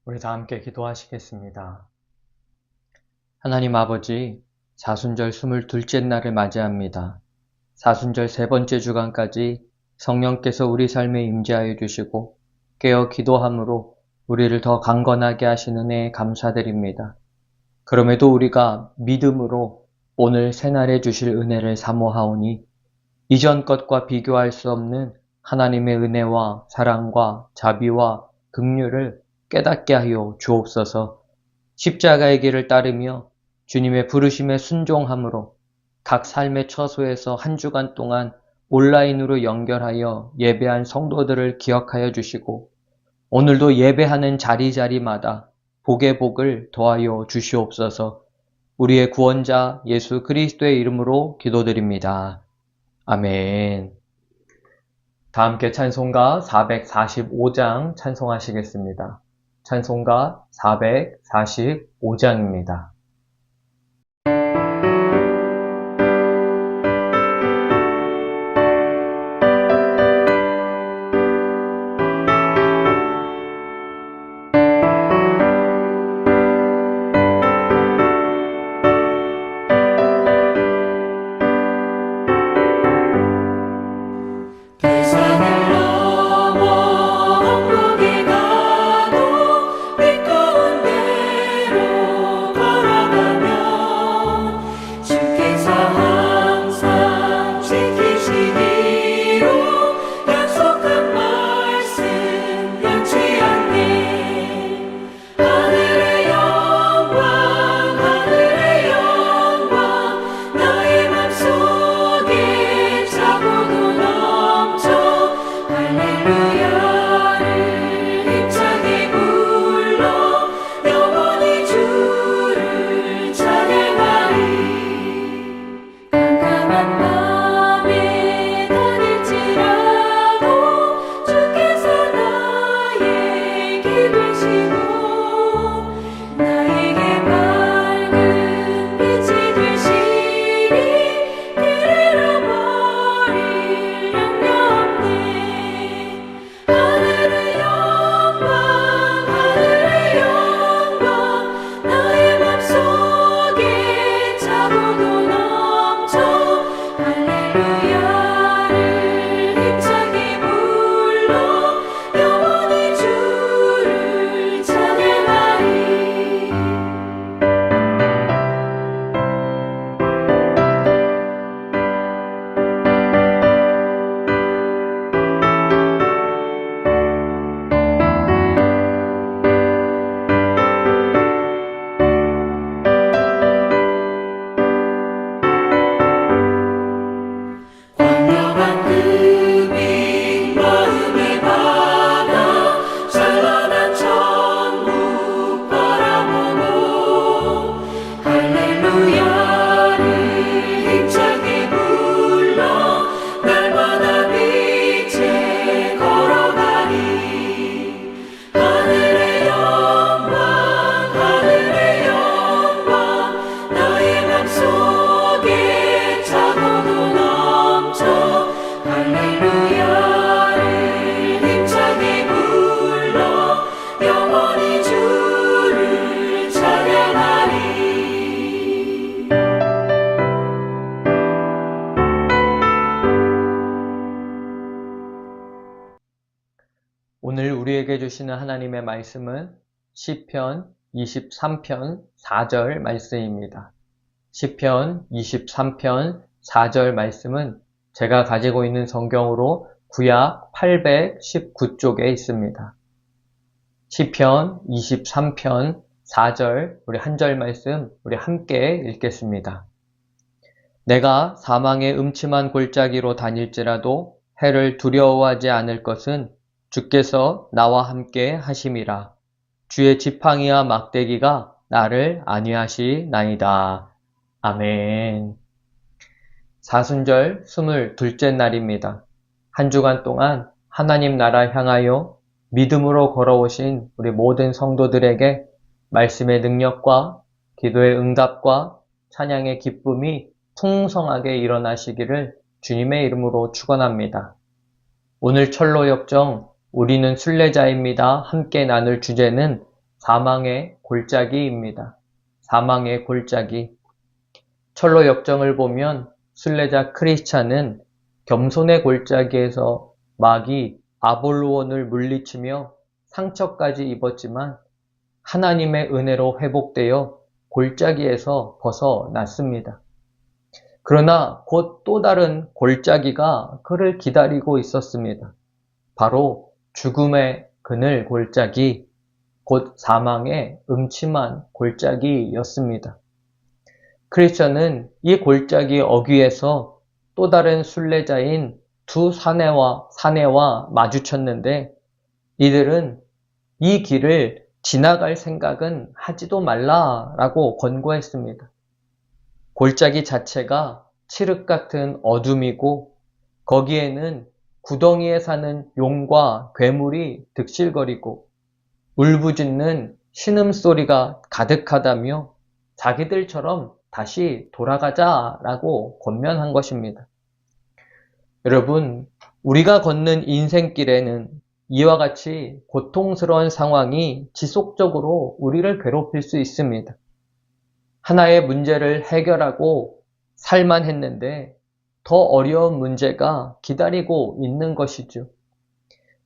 우리 다 함께 기도하시겠습니다. 하나님 아버지, 사순절 22째 날을 맞이합니다. 사순절 세 번째 주간까지 성령께서 우리 삶에 임재하여 주시고 깨어 기도함으로 우리를 더 강건하게 하시는 은혜에 감사드립니다. 그럼에도 우리가 믿음으로 오늘 새날에 주실 은혜를 사모하오니 이전 것과 비교할 수 없는 하나님의 은혜와 사랑과 자비와 긍휼을 깨닫게 하여 주옵소서. 십자가의 길을 따르며 주님의 부르심에 순종함으로 각 삶의 처소에서 한 주간 동안 온라인으로 연결하여 예배한 성도들을 기억하여 주시고 오늘도 예배하는 자리자리마다 복의 복을 더하여 주시옵소서. 우리의 구원자 예수 그리스도의 이름으로 기도드립니다. 아멘. 다 함께 찬송가 445장 찬송하시겠습니다. 찬송가 445장입니다. 오늘 우리에게 주시는 하나님의 말씀은 시편 23편 4절 말씀입니다. 시편 23편 4절 말씀은 제가 가지고 있는 성경으로 구약 819쪽에 있습니다. 시편 23편 4절 우리 한 절 말씀 우리 함께 읽겠습니다. 내가 사망의 음침한 골짜기로 다닐지라도 해를 두려워하지 않을 것은 주께서 나와 함께 하심이라. 주의 지팡이와 막대기가 나를 안위하시나이다. 아멘. 사순절 22째 날입니다. 한 주간 동안 하나님 나라 향하여 믿음으로 걸어오신 우리 모든 성도들에게 말씀의 능력과 기도의 응답과 찬양의 기쁨이 풍성하게 일어나시기를 주님의 이름으로 축원합니다. 오늘 철로 역정 우리는 순례자입니다. 함께 나눌 주제는 사망의 골짜기입니다. 사망의 골짜기. 철로 역정을 보면 순례자 크리스찬은 겸손의 골짜기에서 마귀 아볼로원을 물리치며 상처까지 입었지만 하나님의 은혜로 회복되어 골짜기에서 벗어났습니다. 그러나 곧 또 다른 골짜기가 그를 기다리고 있었습니다. 바로 죽음의 그늘 골짜기, 곧 사망의 음침한 골짜기였습니다. 크리스천은 이 골짜기 어귀에서 또 다른 순례자인 두 사내와 마주쳤는데 이들은 이 길을 지나갈 생각은 하지도 말라라고 권고했습니다. 골짜기 자체가 칠흑 같은 어둠이고 거기에는 구덩이에 사는 용과 괴물이 득실거리고 울부짖는 신음소리가 가득하다며 자기들처럼 다시 돌아가자라고 권면한 것입니다. 여러분, 우리가 걷는 인생길에는 이와 같이 고통스러운 상황이 지속적으로 우리를 괴롭힐 수 있습니다. 하나의 문제를 해결하고 살만 했는데 더 어려운 문제가 기다리고 있는 것이죠.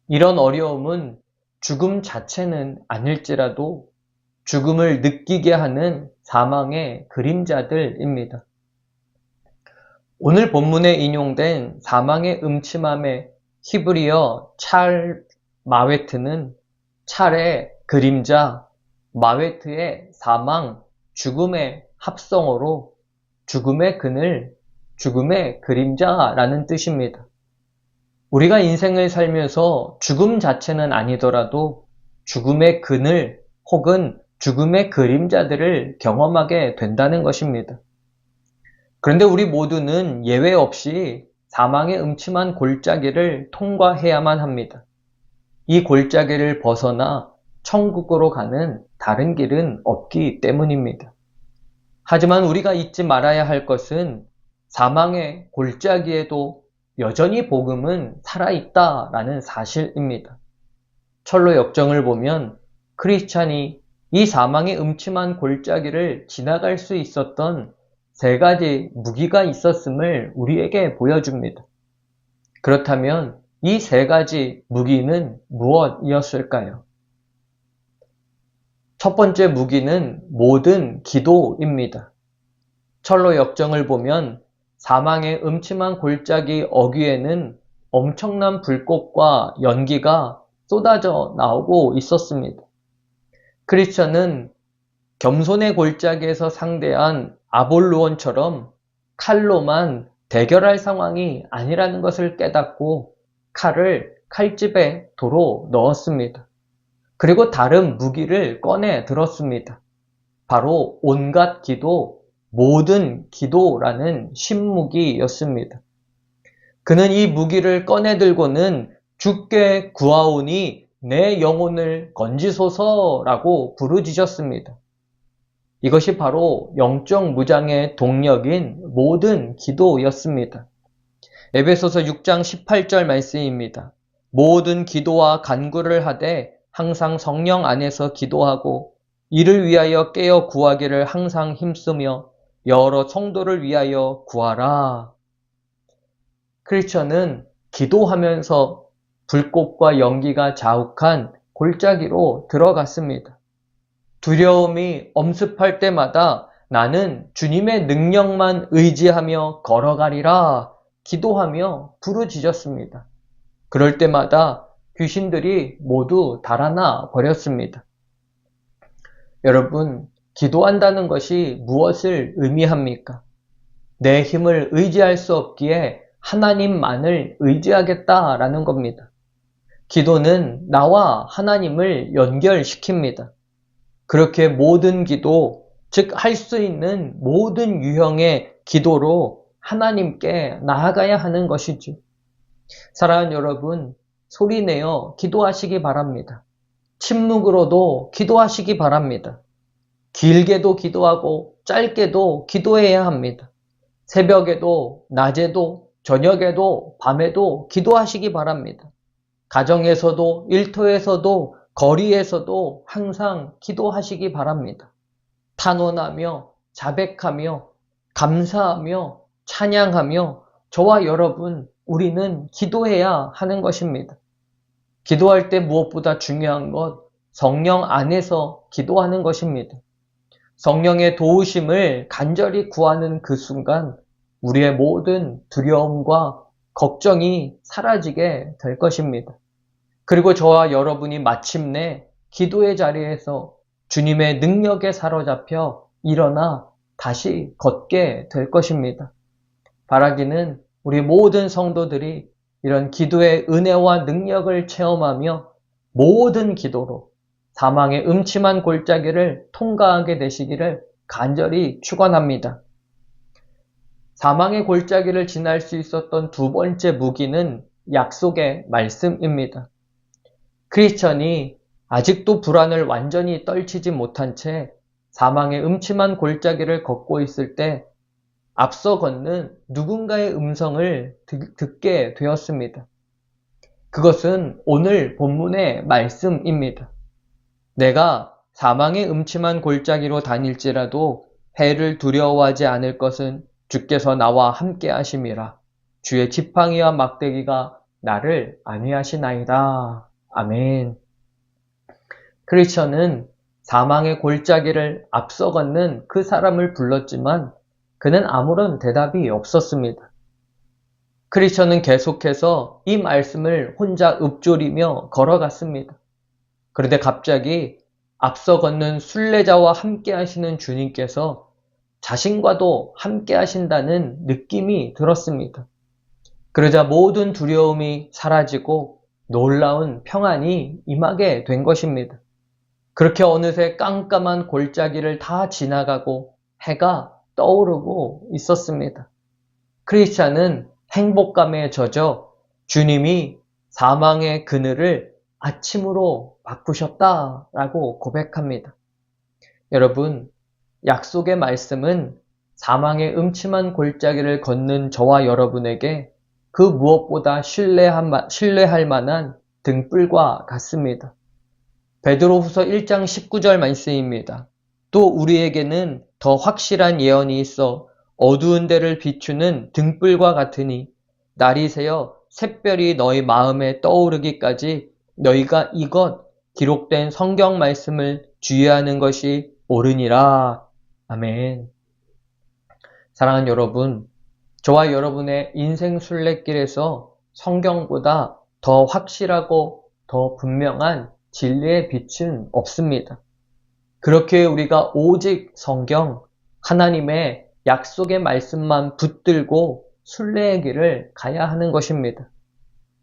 이런 어려움은 죽음 자체는 아닐지라도 죽음을 느끼게 하는 사망의 그림자들입니다. 오늘 본문에 인용된 사망의 음침함의 히브리어 찰 마웨트는 찰의 그림자, 마웨트의 사망, 죽음의 합성어로 죽음의 그늘, 죽음의 그림자라는 뜻입니다. 우리가 인생을 살면서 죽음 자체는 아니더라도 죽음의 그늘 혹은 죽음의 그림자들을 경험하게 된다는 것입니다. 그런데 우리 모두는 예외 없이 사망의 음침한 골짜기를 통과해야만 합니다. 이 골짜기를 벗어나 천국으로 가는 다른 길은 없기 때문입니다. 하지만 우리가 잊지 말아야 할 것은 사망의 골짜기에도 여전히 복음은 살아있다라는 사실입니다. 철로 역정을 보면 크리스찬이 이 사망의 음침한 골짜기를 지나갈 수 있었던 세 가지 무기가 있었음을 우리에게 보여줍니다. 그렇다면 이 세 가지 무기는 무엇이었을까요? 첫 번째 무기는 모든 기도입니다. 철로 역정을 보면 사망의 음침한 골짜기 어귀에는 엄청난 불꽃과 연기가 쏟아져 나오고 있었습니다. 크리스천은 겸손의 골짜기에서 상대한 아볼로원처럼 칼로만 대결할 상황이 아니라는 것을 깨닫고 칼을 칼집에 도로 넣었습니다. 그리고 다른 무기를 꺼내 들었습니다. 바로 온갖 기도, 모든 기도라는 신무기였습니다. 그는 이 무기를 꺼내 들고는 주께 구하오니 내 영혼을 건지소서라고 부르짖었습니다. 이것이 바로 영적 무장의 동력인 모든 기도였습니다. 에베소서 6장 18절 말씀입니다. 모든 기도와 간구를 하되 항상 성령 안에서 기도하고 이를 위하여 깨어 구하기를 항상 힘쓰며 여러 성도를 위하여 구하라. 크리스천은 기도하면서 불꽃과 연기가 자욱한 골짜기로 들어갔습니다. 두려움이 엄습할 때마다 나는 주님의 능력만 의지하며 걸어가리라 기도하며 부르짖었습니다. 그럴 때마다 귀신들이 모두 달아나 버렸습니다. 여러분, 기도한다는 것이 무엇을 의미합니까? 내 힘을 의지할 수 없기에 하나님만을 의지하겠다라는 겁니다. 기도는 나와 하나님을 연결시킵니다. 그렇게 모든 기도, 즉 할 수 있는 모든 유형의 기도로 하나님께 나아가야 하는 것이죠. 사랑하는 여러분, 소리내어 기도하시기 바랍니다. 침묵으로도 기도하시기 바랍니다. 길게도 기도하고 짧게도 기도해야 합니다. 새벽에도 낮에도 저녁에도 밤에도 기도하시기 바랍니다. 가정에서도 일터에서도 거리에서도 항상 기도하시기 바랍니다. 탄원하며 자백하며 감사하며 찬양하며 저와 여러분, 우리는 기도해야 하는 것입니다. 기도할 때 무엇보다 중요한 것, 성령 안에서 기도하는 것입니다. 성령의 도우심을 간절히 구하는 그 순간 우리의 모든 두려움과 걱정이 사라지게 될 것입니다. 그리고 저와 여러분이 마침내 기도의 자리에서 주님의 능력에 사로잡혀 일어나 다시 걷게 될 것입니다. 바라기는 우리 모든 성도들이 이런 기도의 은혜와 능력을 체험하며 모든 기도로 사망의 음침한 골짜기를 통과하게 되시기를 간절히 축원합니다. 사망의 골짜기를 지날 수 있었던 두 번째 무기는 약속의 말씀입니다. 크리스천이 아직도 불안을 완전히 떨치지 못한 채 사망의 음침한 골짜기를 걷고 있을 때 앞서 걷는 누군가의 음성을 듣게 되었습니다. 그것은 오늘 본문의 말씀입니다. 내가 사망의 음침한 골짜기로 다닐지라도 해를 두려워하지 않을 것은 주께서 나와 함께 하심이라. 주의 지팡이와 막대기가 나를 안위하시나이다. 아멘. 크리스천은 사망의 골짜기를 앞서 걷는 그 사람을 불렀지만 그는 아무런 대답이 없었습니다. 크리스천은 계속해서 이 말씀을 혼자 읊조리며 걸어갔습니다. 그런데 갑자기 앞서 걷는 순례자와 함께 하시는 주님께서 자신과도 함께 하신다는 느낌이 들었습니다. 그러자 모든 두려움이 사라지고 놀라운 평안이 임하게 된 것입니다. 그렇게 어느새 깜깜한 골짜기를 다 지나가고 해가 떠오르고 있었습니다. 크리스찬은 행복감에 젖어 주님이 사망의 그늘을 아침으로 바꾸셨다라고 고백합니다. 여러분, 약속의 말씀은 사망의 음침한 골짜기를 걷는 저와 여러분에게 그 무엇보다 신뢰할 만한 등불과 같습니다. 베드로후서 1장 19절 말씀입니다. 또 우리에게는 더 확실한 예언이 있어 어두운 데를 비추는 등불과 같으니 날이 새어 샛별이 너희 마음에 떠오르기까지 너희가 이것 기록된 성경 말씀을 주의하는 것이 옳으니라. 아멘. 사랑하는 여러분, 저와 여러분의 인생 순례길에서 성경보다 더 확실하고 더 분명한 진리의 빛은 없습니다. 그렇게 우리가 오직 성경, 하나님의 약속의 말씀만 붙들고 순례의 길을 가야 하는 것입니다.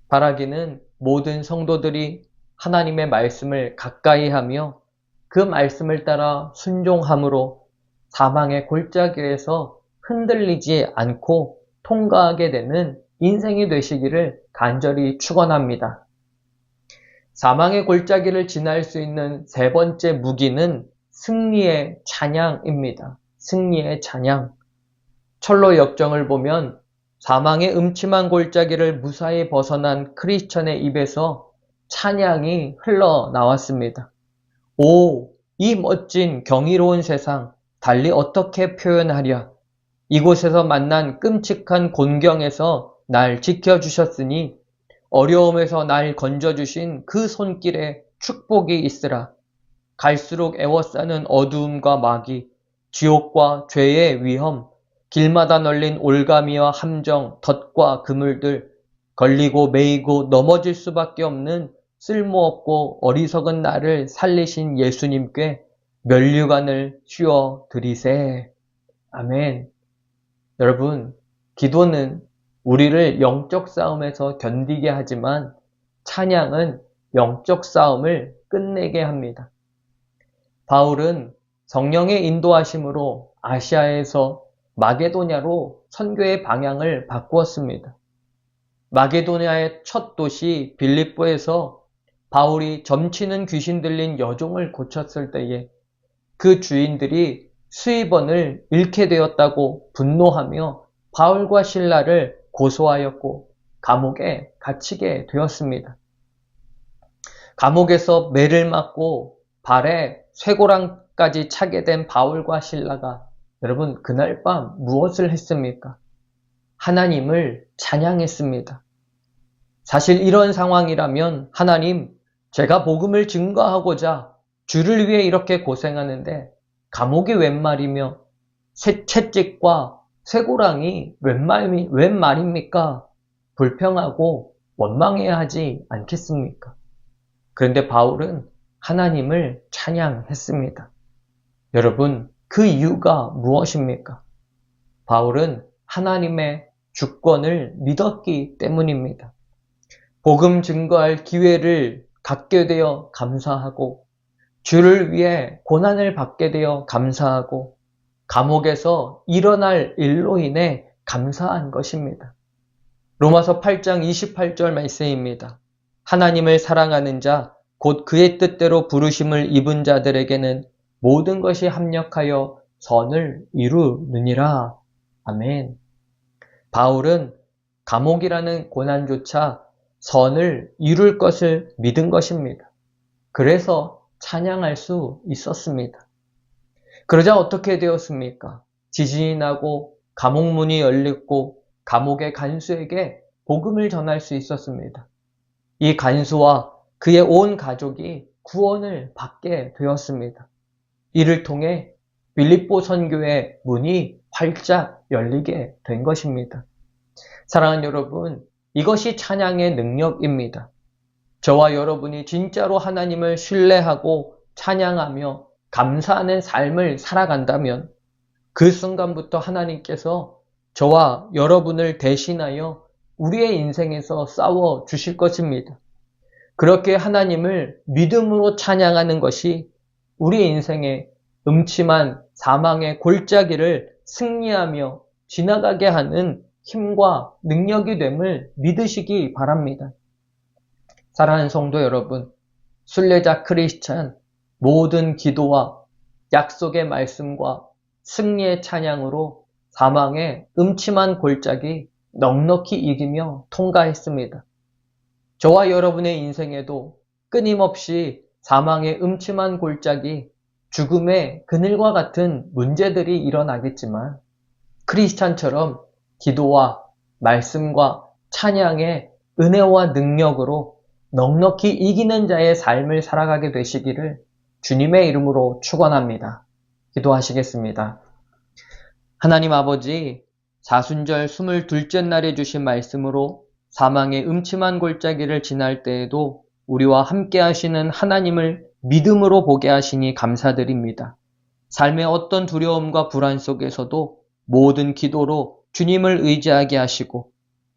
바라기는 모든 성도들이 하나님의 말씀을 가까이 하며 그 말씀을 따라 순종함으로 사망의 골짜기에서 흔들리지 않고 통과하게 되는 인생이 되시기를 간절히 축원합니다. 사망의 골짜기를 지날 수 있는 세 번째 무기는 승리의 찬양입니다. 승리의 찬양. 철로 역정을 보면 사망의 음침한 골짜기를 무사히 벗어난 크리스천의 입에서 찬양이 흘러나왔습니다. 오, 이 멋진 경이로운 세상, 달리 어떻게 표현하랴. 이곳에서 만난 끔찍한 곤경에서 날 지켜주셨으니 어려움에서 날 건져주신 그 손길에 축복이 있으라. 갈수록 애워싸는 어두움과 마귀, 지옥과 죄의 위험, 길마다 널린 올가미와 함정, 덫과 그물들, 걸리고 매이고 넘어질 수밖에 없는 쓸모없고 어리석은 나를 살리신 예수님께 면류관을 씌워 드리세. 아멘. 여러분, 기도는 우리를 영적 싸움에서 견디게 하지만 찬양은 영적 싸움을 끝내게 합니다. 바울은 성령의 인도하심으로 아시아에서 마게도냐로 선교의 방향을 바꾸었습니다. 마게도냐의 첫 도시 빌립보에서 바울이 점치는 귀신 들린 여종을 고쳤을 때에 그 주인들이 수입원을 잃게 되었다고 분노하며 바울과 실라를 고소하였고 감옥에 갇히게 되었습니다. 감옥에서 매를 맞고 발에 쇠고랑까지 차게 된 바울과 실라가 여러분 그날 밤 무엇을 했습니까? 하나님을 찬양했습니다. 사실 이런 상황이라면 하나님, 제가 복음을 증거하고자 주를 위해 이렇게 고생하는데 감옥이 웬 말이며 채찍과 쇠고랑이 웬 말입니까? 불평하고 원망해야 하지 않겠습니까? 그런데 바울은 하나님을 찬양했습니다. 여러분, 그 이유가 무엇입니까? 바울은 하나님의 주권을 믿었기 때문입니다. 복음 증거할 기회를 갖게 되어 감사하고 주를 위해 고난을 받게 되어 감사하고 감옥에서 일어날 일로 인해 감사한 것입니다. 로마서 8장 28절 말씀입니다. 하나님을 사랑하는 자, 곧 그의 뜻대로 부르심을 입은 자들에게는 모든 것이 합력하여 선을 이루느니라. 아멘. 바울은 감옥이라는 고난조차 선을 이룰 것을 믿은 것입니다. 그래서 찬양할 수 있었습니다. 그러자 어떻게 되었습니까? 지진이 나고 감옥문이 열렸고 감옥의 간수에게 복음을 전할 수 있었습니다. 이 간수와 그의 온 가족이 구원을 받게 되었습니다. 이를 통해 빌립보 선교의 문이 활짝 열리게 된 것입니다. 사랑하는 여러분, 이것이 찬양의 능력입니다. 저와 여러분이 진짜로 하나님을 신뢰하고 찬양하며 감사하는 삶을 살아간다면 그 순간부터 하나님께서 저와 여러분을 대신하여 우리의 인생에서 싸워 주실 것입니다. 그렇게 하나님을 믿음으로 찬양하는 것이 우리 인생의 음침한 사망의 골짜기를 승리하며 지나가게 하는 힘과 능력이 됨을 믿으시기 바랍니다. 사랑하는 성도 여러분, 순례자 크리스찬 모든 기도와 약속의 말씀과 승리의 찬양으로 사망의 음침한 골짜기 넉넉히 이기며 통과했습니다. 저와 여러분의 인생에도 끊임없이 사망의 음침한 골짜기, 죽음의 그늘과 같은 문제들이 일어나겠지만 크리스찬처럼 기도와 말씀과 찬양의 은혜와 능력으로 넉넉히 이기는 자의 삶을 살아가게 되시기를 주님의 이름으로 축원합니다. 기도하시겠습니다. 하나님 아버지, 사순절 22째 날에 주신 말씀으로 사망의 음침한 골짜기를 지날 때에도 우리와 함께 하시는 하나님을 믿음으로 보게 하시니 감사드립니다. 삶의 어떤 두려움과 불안 속에서도 모든 기도로 주님을 의지하게 하시고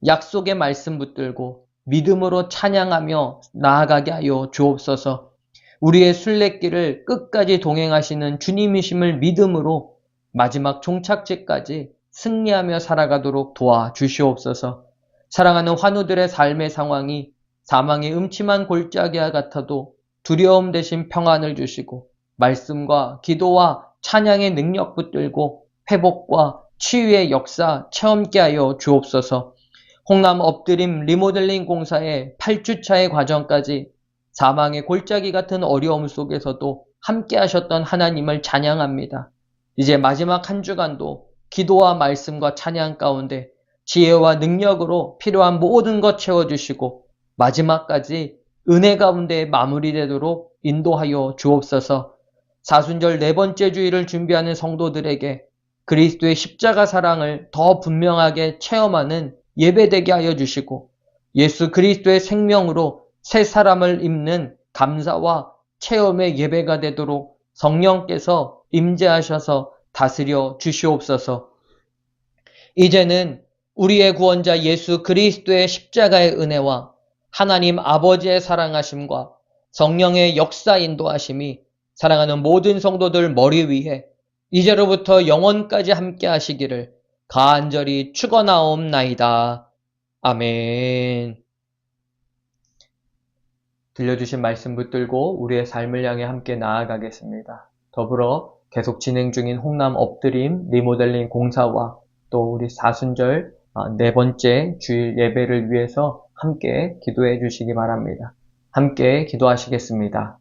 약속의 말씀 붙들고 믿음으로 찬양하며 나아가게 하여 주옵소서. 우리의 순례길을 끝까지 동행하시는 주님이심을 믿음으로 마지막 종착지까지 승리하며 살아가도록 도와주시옵소서. 사랑하는 환우들의 삶의 상황이 사망의 음침한 골짜기와 같아도 두려움 대신 평안을 주시고 말씀과 기도와 찬양의 능력 붙들고 회복과 치유의 역사 체험케 하여 주옵소서. 홍남 엎드림 리모델링 공사의 8주차의 과정까지 사망의 골짜기 같은 어려움 속에서도 함께 하셨던 하나님을 찬양합니다. 이제 마지막 한 주간도 기도와 말씀과 찬양 가운데 지혜와 능력으로 필요한 모든 것 채워주시고 마지막까지 은혜 가운데 마무리되도록 인도하여 주옵소서. 사순절 4번째 주일을 준비하는 성도들에게 그리스도의 십자가 사랑을 더 분명하게 체험하는 예배되게 하여 주시고 예수 그리스도의 생명으로 새 사람을 입는 감사와 체험의 예배가 되도록 성령께서 임재하셔서 다스려 주시옵소서. 이제는 우리의 구원자 예수 그리스도의 십자가의 은혜와 하나님 아버지의 사랑하심과 성령의 역사 인도하심이 사랑하는 모든 성도들 머리 위에 이제로부터 영원까지 함께 하시기를 간절히 축원하옵나이다. 아멘. 들려주신 말씀 붙들고 우리의 삶을 향해 함께 나아가겠습니다. 더불어 계속 진행 중인 홍남 엎드림 리모델링 공사와 또 우리 사순절 4번째 주일 예배를 위해서 함께 기도해 주시기 바랍니다. 함께 기도하시겠습니다.